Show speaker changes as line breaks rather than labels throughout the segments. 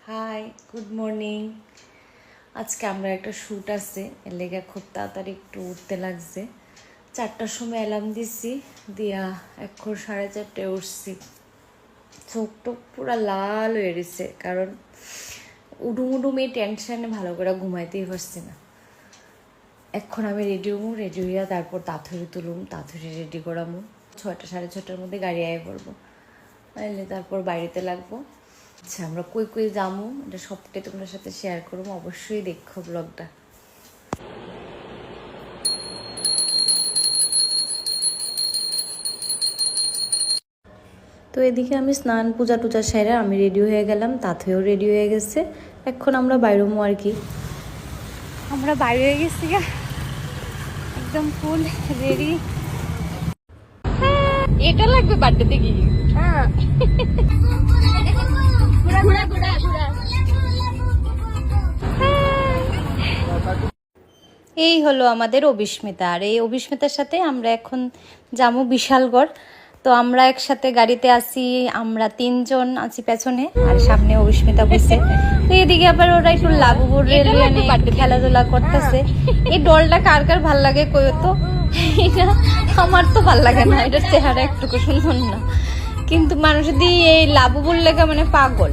High, good morning. আজকে আমরা একটা শ্যুট আছে, এর লেগে খুব তাড়াতাড়ি একটু উঠতে লাগছে। 4টার সময় অ্যালার্ম দিছি, দিয়া এখন 4:30টায় উঠছি। চোখ টোক পুরো লাল হয়ে গেছে, কারণ উডুম এই টেনশনে ভালো করে ঘুমাইতেই পারছি না। এখন আমি রেডি হবো, রেডি হইয়া তারপর তাঁতুরি তুলুম, তাঁতুরি রেডি করামো। 6টা 6:30টার মধ্যে গাড়ি আয় পড়বো, তাইলে তারপর বাড়িতে লাগবো। আচ্ছা, আমরা কই কই যাবো এটা সবটাই তোমার সাথে শেয়ার করবো, অবশ্যই দেখো ব্লগটা। তো এদিকে আমি স্নান পূজা টুজা সেরে আমি রেডি হয়ে গেলাম, তাতেও রেডি হয়ে গেছে। এখন আমরা বাইরমো আর কি। আমরা বাইরে হয়ে গেছি গা, একদম ফুল রেডি। এটা লাগবে বার্থডে কি? হ্যাঁ, এই হলো আমাদের অভিস্মিতা। আর এই অভিস্মিতার সাথে আমরা এখন যাবো বিশালগড়। তো আমরা একসাথে গাড়িতে আসি, আমরা 3জন আছি পেছনে, আর সামনে অভিস্মিতা বসে। তো এদিকে আবার ওরা একটু লাবুবুর খেলাধুলা করতেছে। এই ডলটা কার কার ভাল লাগে কই তো? এটা আমার তো ভাল লাগে না, এটার চেহারা একটুকু সুন্দর না, কিন্তু মানুষ দিয়ে এই লাবুবুর লেখা মানে পাগল।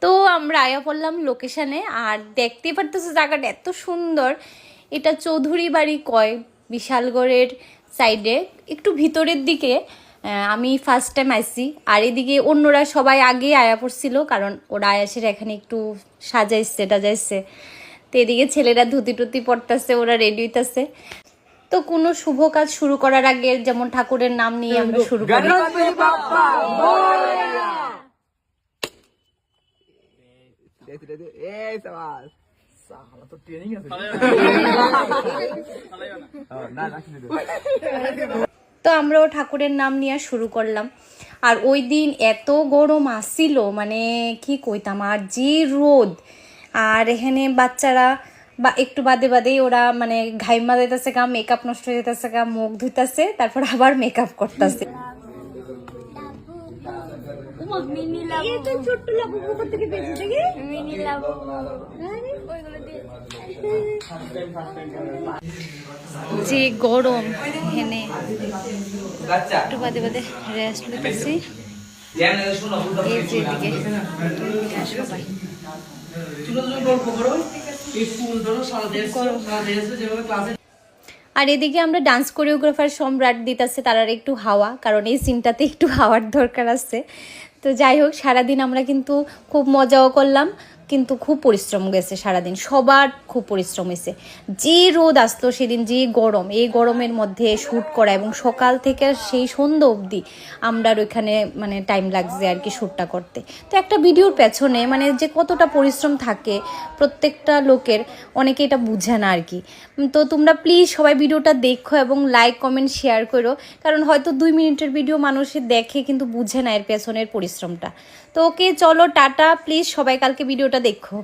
তো আমরা আয়া পড়লাম লোকেশনে, আর দেখতেই পারতেছো জায়গাটা এত সুন্দর। এটা চৌধুরী বাড়ি কয়, বিশালগড়ের সাইডে একটু ভিতরের দিকে। আমি ফার্স্ট টাইম আইসি, আর এদিকে অন্যরা সবাই আগে আয়া পড়ছিল, কারণ ওরা আয়াসের এখানে একটু সাজাইছে টাজাইছে। তো এদিকে ছেলেরা ধুতি টুতি পড়তেছে, ওরা রেডি হইতেছে। তো কোনো শুভ কাজ শুরু করার আগে যেমন ঠাকুরের নাম নিয়ে আমরা শুরু করি। তো আমরাও ঠাকুরের নাম নিয়ে শুরু করলাম। আর ওই দিন এত গরম আসছিল, মানে কি কইতাম, আর যে রোদ। আর এখানে বাচ্চারা বা একটু বাদে বাদেই ওরা মানে ঘাইমা যেতেছে গা, মেকআপ নষ্ট হয়ে যেতেছে গা, মুখ ধুইতেছে, তারপর আবার মেকআপ করতেছে। যে গরম, এখানে একটু বাদে বাদে রেস্ট নিতেছি। এই যে এদিকে সবাই আর এদিকে আমরা ডান্স কোরিওগ্রাফার সম্রাট দিতেছে তারা একটু হাওয়া, কারণ এই সিনটাতে একটু হাওয়ার দরকার আছে। তো যাই হোক, সারাদিন আমরা কিন্তু খুব মজাও করলাম, কিন্তু খুব পরিশ্রম গেছে সারাদিন, সবার খুব পরিশ্রম হয়েছে। যে রোদ আসতো সেদিন, যে গরম, এই গরমের মধ্যে শ্যুট করা, এবং সকাল থেকে সেই সন্ধ্যা অবধি আমরা ওইখানে মানে টাইম লাগছে আর কি শ্যুটটা করতে। তো একটা ভিডিওর পেছনে মানে যে কতটা পরিশ্রম থাকে প্রত্যেকটা লোকের, অনেকে এটা বুঝে না আর কি। তো তোমরা প্লিজ সবাই ভিডিওটা দেখো এবং লাইক কমেন্ট শেয়ার করো, কারণ হয়তো 2 মিনিটের ভিডিও মানুষে দেখে কিন্তু বুঝে না এর পেছনের পরিশ্রমটা। তো ওকে, চলো টাটা, প্লিজ সবাই কালকে ভিডিওটা দেখো।